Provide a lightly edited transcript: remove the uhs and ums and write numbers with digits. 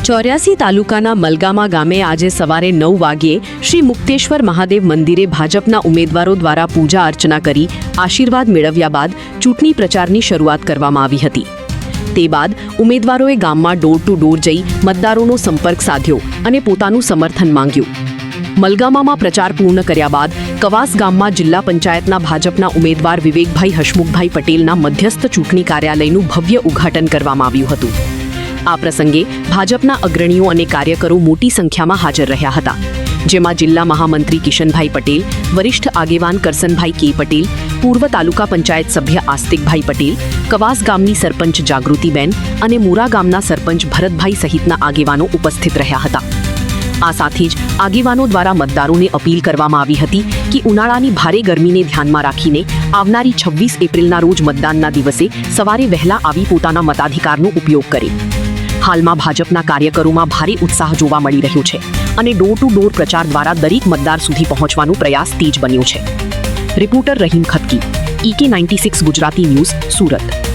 84 તાલુકાના મલગામા ગામે આજે સવારે 9 વાગ્યે શ્રી મુક્તેશ્વર મહાદેવ મંદિરે ભાજપના ઉમેદવારો દ્વારા પૂજા અર્ચના કરી આશીર્વાદ મેળવ્યા બાદ ચૂંટણી પ્રચારની શરૂઆત કરવામાં આવી હતી. તે બાદ ઉમેદવારોએ ગામમાં ડોર ટુ ડોર જઈ મતદારોનો સંપર્ક સાધ્યો અને પોતાનું સમર્થન માંગ્યું. મલગામામાં પ્રચાર પૂર્ણ કર્યા બાદ કવાસ ગામમાં જિલ્લા પંચાયતના ભાજપના ઉમેદવાર વિવેકભાઈ હસમુખભાઈ પટેલના મધ્યસ્થ ચૂંટણી કાર્યાલયનું ભવ્ય ઉદ્ઘાટન કરવામાં આવ્યું હતું. આ પ્રસંગે ભાજપના અગ્રણીઓ અને કાર્યકરો મોટી સંખ્યામાં હાજર રહ્યા હતા, જેમાં જિલ્લા મહામંત્રી કિશનભાઈ પટેલ, વરિષ્ઠ આગેવાન કરસનભાઈ કે પટેલ, પૂર્વ તાલુકા પંચાયત સભ્ય આસ્તિકભાઈ પટેલ, કવાસ ગામની સરપંચ જાગૃતિબેન અને મુરા ગામના સરપંચ ભરતભાઈ સહિતના આગેવાનો ઉપસ્થિત રહ્યા હતા. આ સાથે જ આગેવાનો દ્વારા મતદારોને અપીલ કરવામાં આવી હતી કે ઉનાળાની ભારે ગરમીને ધ્યાનમાં રાખીને આવનારી 26 એપ્રિલના રોજ મતદાનના દિવસે સવારે વહેલા આવી પોતાના મતાધિકારનો ઉપયોગ કરે. હાલમાં ભાજપના કાર્યકરોમાં ભારે ઉત્સાહ જોવા મળી રહ્યો છે અને ડોર ટુ ડોર પ્રચાર દ્વારા દરેક મતદાર સુધી પહોંચવાનો પ્રયાસ તેજ બન્યો છે. Reporter Rahim Khatki, EK96 Gujarati news, Surat.